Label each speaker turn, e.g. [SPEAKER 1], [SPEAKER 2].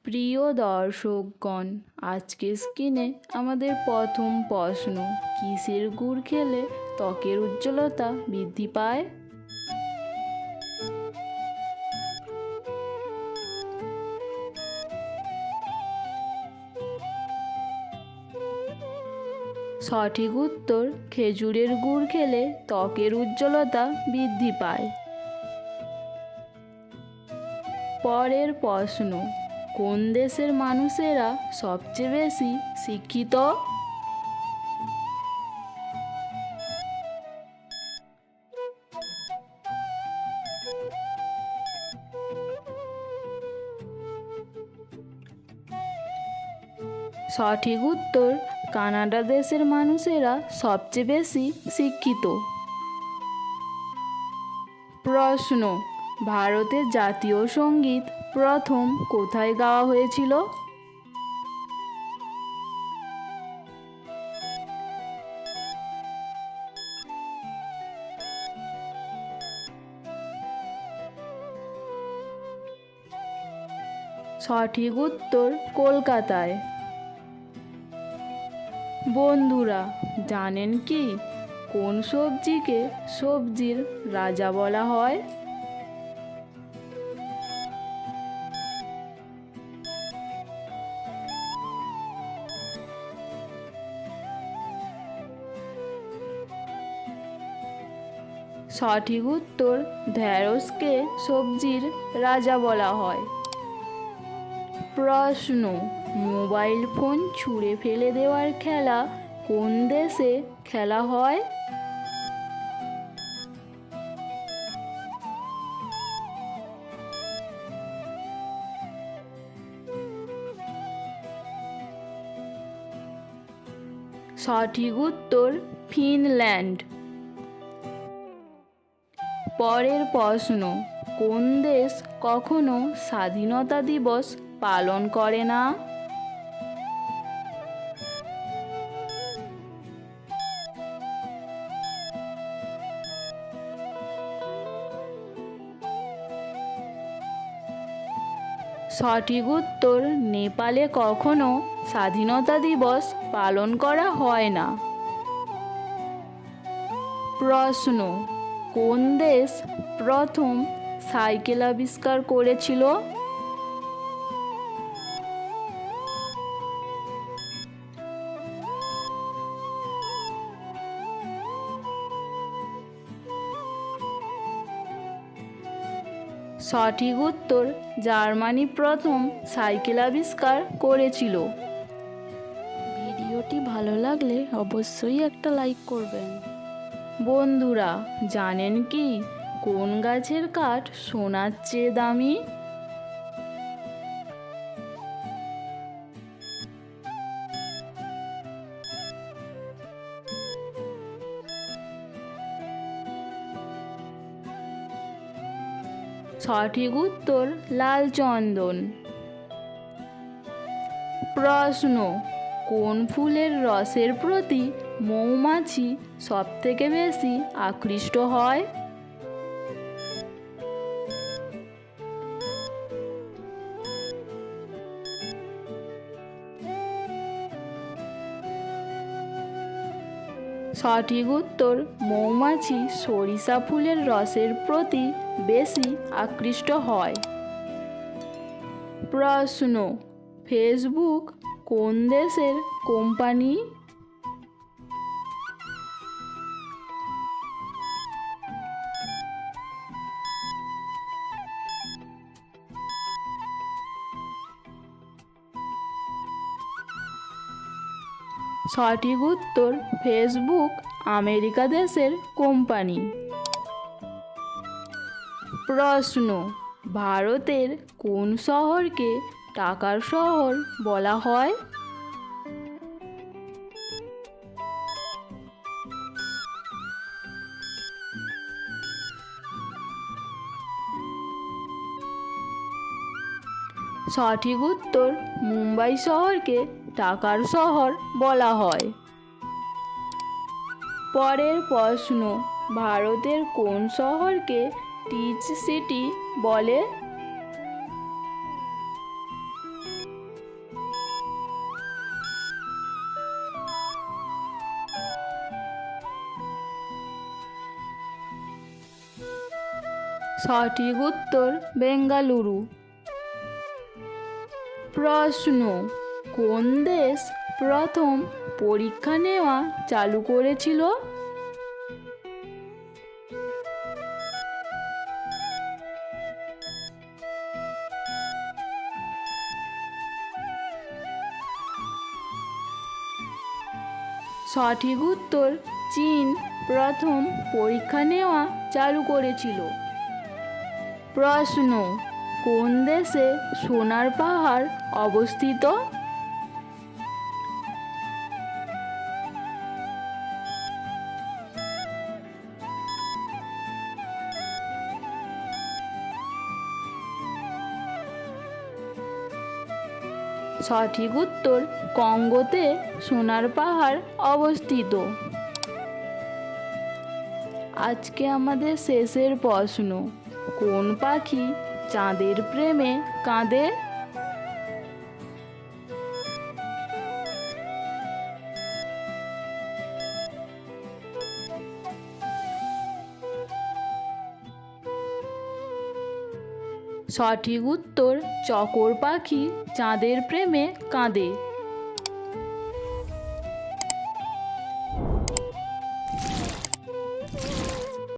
[SPEAKER 1] প্রিয় দর্শকগণ, আজকে স্ক্রিনে আমাদের প্রথম প্রশ্ন, কিসের গুড় খেলে ত্বকের উজ্জ্বলতা বৃদ্ধি পায়? সঠিক উত্তর, খেজুরের গুড় খেলে ত্বকের উজ্জ্বলতা বৃদ্ধি পায়। পরের প্রশ্ন, কোন দেশের মানুষেরা সবচেয়ে বেশি শিক্ষিত? সঠিক উত্তর, কানাডা দেশের মানুষেরা সবচেয়ে বেশি শিক্ষিত। প্রশ্ন, ভারতের জাতীয় সঙ্গীত প্রথম কোথায় গাওয়া হয়েছিল? সঠিক উত্তর, কলকাতায়। বন্ধুরা, জানেন কি কোন সবজিকে সবজির রাজা বলা হয়? সঠিক উত্তর, ঢেঁড়সকে সবজির রাজা বলা হয়। প্রশ্ন, মোবাইল ফোন ছুঁড়ে ফেলে দেওয়ার খেলা কোন দেশে খেলা হয়? সঠিক উত্তর, ফিনল্যান্ড। পরের প্রশ্ন, কোন দেশ কখনো স্বাধীনতা দিবস পালন করে না? সঠিক উত্তর, নেপালে কখনো স্বাধীনতা দিবস পালন করা হয় না। প্রশ্ন, কোন দেশ প্রথম সাইকেল আবিষ্কার করেছিল? সঠিক উত্তর, জার্মানি প্রথম সাইকেল আবিষ্কার করেছিল। ভিডিওটি ভালো লাগলে অবশ্যই একটা লাইক করবেন। বন্ধুরা, জানেন কি কোন গাছের কাঠ সোনার চেয়ে দামি? সঠিক উত্তর, লাল চন্দন। প্রশ্ন, কোন ফুলের রসের প্রতি মৌমাছি সবথেকে বেশি আকৃষ্ট হয়? সঠিক উত্তর, মৌমাছি সরিষা ফুলের রসের প্রতি বেশি আকৃষ্ট হয়। প্রশ্ন, ফেসবুক কোন দেশের কোম্পানি? সঠিক উত্তর, ফেসবুক আমেরিকা দেশের কোম্পানি। প্রশ্ন, ভারতের কোন শহরকে টাকার শহর বলা হয়? সঠিক উত্তর, মুম্বাই শহরকে টাকার শহর বলা হয়। পরের প্রশ্ন, ভারতের কোন শহরকে টিচ সিটি বলে? সঠিক উত্তর বেঙ্গালুরু। প্রশ্ন, কোন দেশ প্রথম পরীক্ষা নেওয়া চালু করেছিল? সঠিক উত্তর চীন প্রথম পরীক্ষা নেওয়া চালু করেছিল। প্রশ্ন, কোন দেশে সোনার পাহাড় অবস্থিত? সঠিক উত্তর কঙ্গোতে সোনার পাহাড় অবস্থিত। আজকে আমাদের শেষের প্রশ্ন, কোন পাখি চাঁদের প্রেমে কাঁদে? সঠিক উত্তর চকর পাখি চাঁদের প্রেমে কাঁদে।